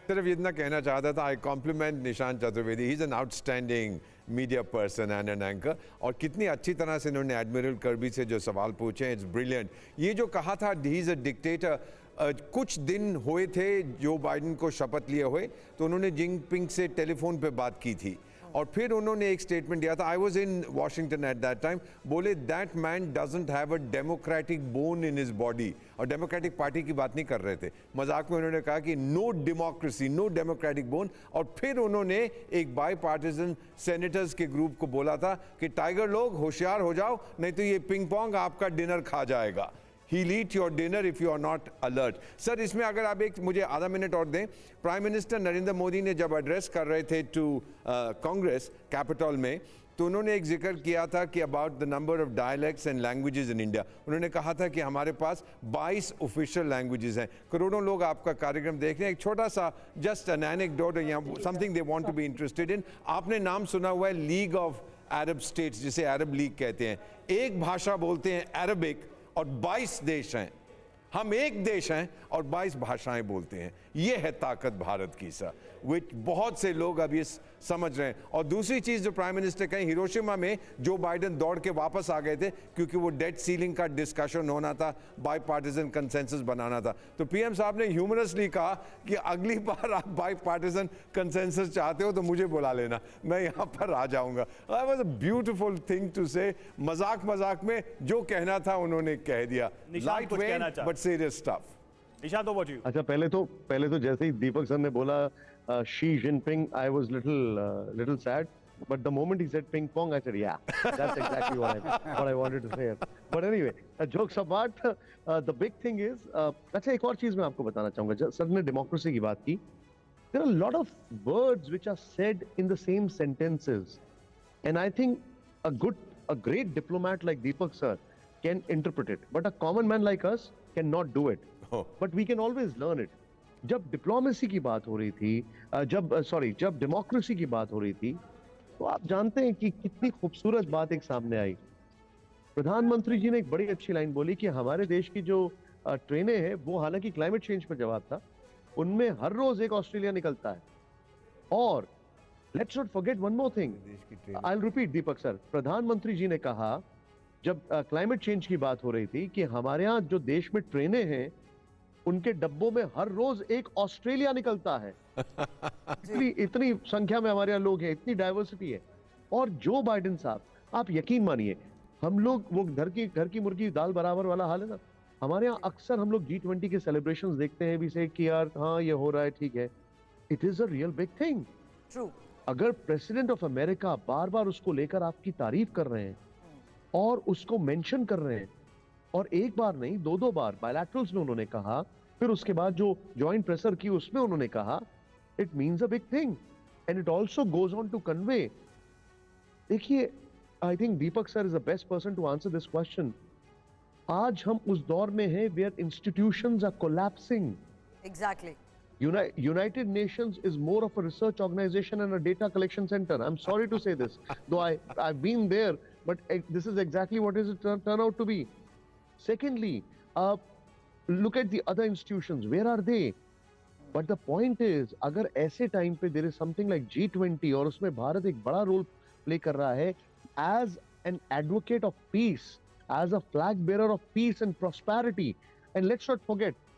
सिर्फ इतना कहना चाहता था, I compliment Nishant Chaturvedi, he is an outstanding media person and an anchor, और कितनी अच्छी तरह से उन्होंने एडमिरल कर्बी से जो सवाल पूछे, इट्स ब्रिलियंट। ये जो कहा था ही इज़ अ डिक्टेटर, कुछ दिन हुए थे जो बाइडन को शपथ लिए हुए, तो उन्होंने जिनपिंग से टेलीफोन पे बात की थी और फिर उन्होंने एक स्टेटमेंट दिया था, I was in Washington at that time, बोले that man doesn't have a democratic bone in his body, और डेमोक्रेटिक पार्टी की बात नहीं कर रहे थे, मजाक में उन्होंने कहा कि no democracy, no democratic bone. और फिर उन्होंने एक बाई पार्टीजन सेनेटर्स के ग्रुप को बोला था कि टाइगर लोग होशियार हो जाओ, नहीं तो ये पिंग पोंग आपका डिनर खा जाएगा। He'll eat your dinner if you are not alert. Sir, इसमें अगर आप एक मुझे आधा मिनट और दें, प्राइम मिनिस्टर नरेंद्र मोदी ने जब एड्रेस कर रहे थे टू कांग्रेस कैपिटल में, तो उन्होंने एक जिक्र किया था कि about the number of dialects and languages in India. उन्होंने कहा था कि हमारे पास 22 ऑफिशियल लैंग्वेजेस हैं। करोड़ों लोग आपका कार्यक्रम देख रहे हैं। एक छोटा सा जस्ट एन एनेक्डोट, यहाँ something they want to be interested in. आपने नाम सुना हुआ है लीग ऑफ अरब स्टेट्स, जिसे अरब लीग कहते हैं। एक भाषा बोलते हैं अरबिक, और 22 देश हैं। हम एक देश हैं और 22 भाषाएं बोलते हैं। ये है ताकत भारत की सर, विच बहुत से लोग अब ये समझ रहे हैं। और दूसरी चीज़ जो प्राइम मिनिस्टर कहें, हिरोशिमा में जो बाइडन दौड़ के वापस आ गए थे क्योंकि वो डेट सीलिंग का डिस्कशन होना था, बाई पार्टीजन कंसेंसस बनाना था, तो पीएम साहब ने ह्यूमरसली कहा कि अगली बार आप बाई पार्टीजन कंसेंसस चाहते हो तो मुझे बुला लेना, मैं यहाँ पर आ जाऊँगा। That was a beautiful thing to say. मजाक मजाक में जो कहना था उन्होंने कह दिया। Light weight but serious stuff. Nishant, over to you. अच्छा, पहले तो जैसे ही दीपक सर ने बोला Xi Jinping, I was little sad, but the moment he said ping pong, I said yeah, that's exactly what I wanted to say. But anyway, jokes apart, the big thing is, अच्छा एक और चीज मैं आपको बताना चाहूंगा। Sir ने democracy की बात की, there are a lot of words which are said in the same sentences, and I think a great diplomat like Deepak sir can interpret it, but a common man like us cannot do it. But we can always learn it. जब diplomacy की बात हो रही थी, जब democracy की बात हो रही थी, तो आप जानते हैं कि कितनी खूबसूरत बात एक सामने आई। प्रधानमंत्री जी ने एक बड़ी अच्छी लाइन बोली कि हमारे देश की जो ट्रेनें हैं, वो हालांकि क्लाइमेट चेंज पर जवाब था, उनमें हर रोज एक ऑस्ट्रेलिया निकलता है। और let's not forget one more thing, I will repeat Deepak sir, प्रधानमंत्री जी ने कहा जब क्लाइमेट चेंज की बात हो रही थी कि हमारे यहाँ जो देश में ट्रेनें हैं, उनके डब्बों में हर रोज एक ऑस्ट्रेलिया निकलता है। इतनी संख्या में हमारे यहाँ लोग हैं, इतनी डाइवर्सिटी है। और जो बाइडेन साहब, आप यकीन मानिए, हम लोग वो घर की मुर्गी दाल बराबर वाला हाल है ना। हमारे यहाँ अक्सर हम लोग G20 के सेलिब्रेशंस देखते हैं भी से कि यार हाँ ये हो रहा है, ठीक है, it is a real big thing. True. अगर प्रेसिडेंट ऑफ अमेरिका बार बार उसको लेकर आपकी तारीफ कर रहे हैं और उसको मेंशन कर रहे हैं, और एक बार नहीं, दो बार बायलैटरल्स में उन्होंने कहा, फिर उसके बाद जो जॉइंट प्रेसर की उसमें उन्होंने कहा, it means a big thing and it also goes on to convey. देखिए, I think Deepak sir is the best person to answer this question. आज हम उस दौर में हैं where institutions are collapsing. Exactly. United Nations is more of a research organization and a data collection center. I'm sorry to say this, though I've been there, but this is exactly what it turn out to be. Secondly, look at the other institutions. Where are they? But the point is, अगर ऐसे time पे there is something like G20 और उसमें भारत एक बड़ा role play कर रहा है as an advocate of peace, as a flag bearer of peace and prosperity. And let's not forget,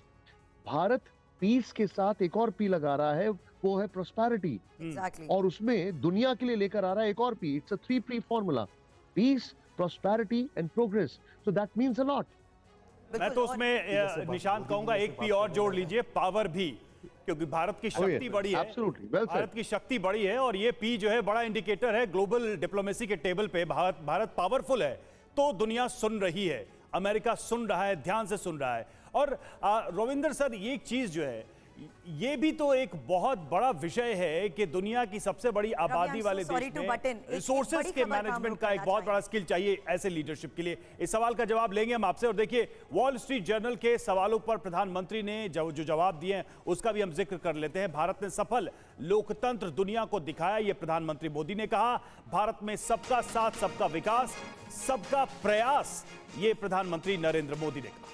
Bharat peace के साथ एक और पी लगा रहा है, वो है प्रोस्पेरिटी। Exactly. और उसमें दुनिया के लिए लेकर आ रहा है एक और P. It's a 3P formula, peace, prosperity and progress. So that means a lot. मैं तो उसमें निशांत कहूंगा एक पी और जोड़ लीजिए, पावर भी, क्योंकि भारत की शक्ति बड़ी है। भारत की शक्ति बड़ी है और ये पी जो है बड़ा इंडिकेटर है ग्लोबल डिप्लोमेसी के टेबल पे। भारत पावरफुल है तो दुनिया सुन रही है, अमेरिका सुन रहा है, ध्यान से सुन रहा है। और रविंदर सर, ये एक चीज जो है, ये भी तो एक बहुत बड़ा विषय है कि दुनिया की सबसे बड़ी आबादी वाले देश में रिसोर्सेज के मैनेजमेंट का एक बहुत बड़ा स्किल चाहिए ऐसे लीडरशिप के लिए। इस सवाल का जवाब लेंगे हम आपसे। और देखिए, वॉल स्ट्रीट जर्नल के सवालों पर प्रधानमंत्री ने जो जवाब दिए हैं उसका भी हम जिक्र कर लेते हैं। भारत ने सफल लोकतंत्र दुनिया को दिखाया, ये प्रधानमंत्री मोदी ने कहा। भारत में सबका साथ, सबका विकास, सबका प्रयास, ये प्रधानमंत्री नरेंद्र मोदी ने कहा।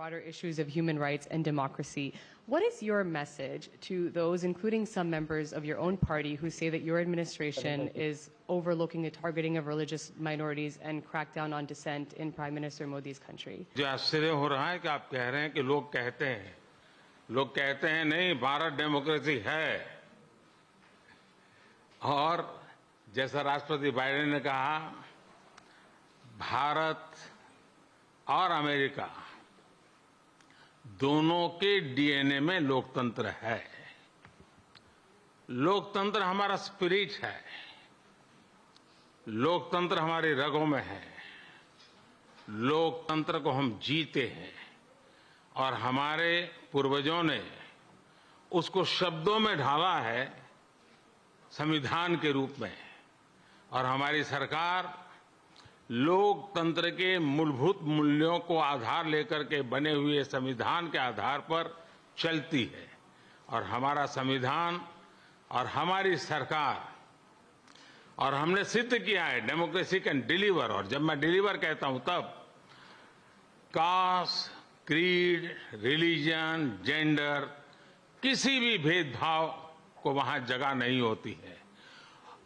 broader issues of human rights and democracy. What is your message to those, including some members of your own party, who say that your administration is overlooking the targeting of religious minorities and crackdown on dissent in Prime Minister Modi's country? जो आश्चर्य हो रहा है कि आप कह रहे हैं कि लोग कहते हैं नहीं, भारत डेमोक्रेसी है। और जैसा राष्ट्रपति बाइडेन ने कहा, भारत और अमेरिका दोनों के डीएनए में लोकतंत्र है। लोकतंत्र हमारा स्पिरिट है, लोकतंत्र हमारी रगों में है, लोकतंत्र को हम जीते हैं और हमारे पूर्वजों ने उसको शब्दों में ढाला है संविधान के रूप में। और हमारी सरकार लोकतंत्र के मूलभूत मूल्यों को आधार लेकर के बने हुए संविधान के आधार पर चलती है। और हमारा संविधान और हमारी सरकार, और हमने सिद्ध किया है डेमोक्रेसी कैन डिलीवर। और जब मैं डिलीवर कहता हूं तब कास्ट, क्रीड, रिलीजन, जेंडर, किसी भी भेदभाव को वहां जगह नहीं होती है।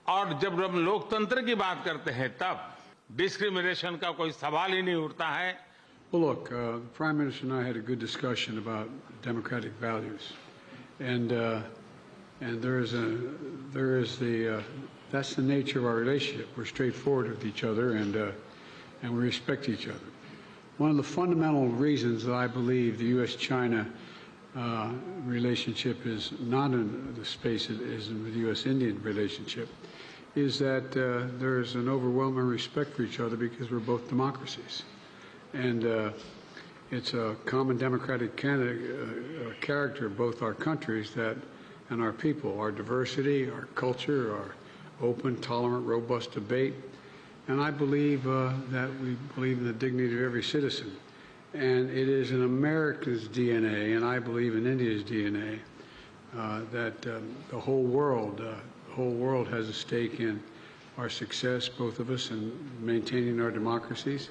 और जब हम लोकतंत्र की बात करते हैं तब डिस्क्रिमिनेशन का कोई सवाल ही नहीं उठता है। Well, look, the Prime Minister and I had a good discussion about democratic values, and that's the nature of our relationship. We're straightforward with each other, and we respect each other. One of the fundamental reasons that I believe the U.S.-China relationship is not in the space it is in the U.S.-Indian relationship is that there's an overwhelming respect for each other because we're both democracies. And it's a common democratic character of both our countries and our people, our diversity, our culture, our open, tolerant, robust debate. And I believe that we believe in the dignity of every citizen. And it is in America's DNA, and I believe in India's DNA, that the whole world has a stake in our success, both of us, in maintaining our democracies.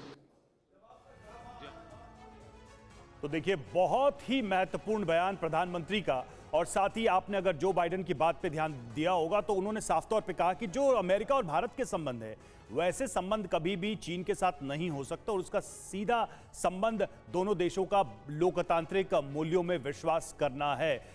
तो देखिए, बहुत ही महत्वपूर्ण बयान प्रधानमंत्री का। और साथ ही आपने अगर जो बाइडेन की बात पे ध्यान दिया होगा तो उन्होंने साफ तौर पे कहा कि जो अमेरिका और भारत के संबंध है वैसे संबंध कभी भी चीन के साथ नहीं हो सकता, और उसका सीधा संबंध दोनों देशों का लोकतांत्रिक मूल्यों में विश्वास करना है।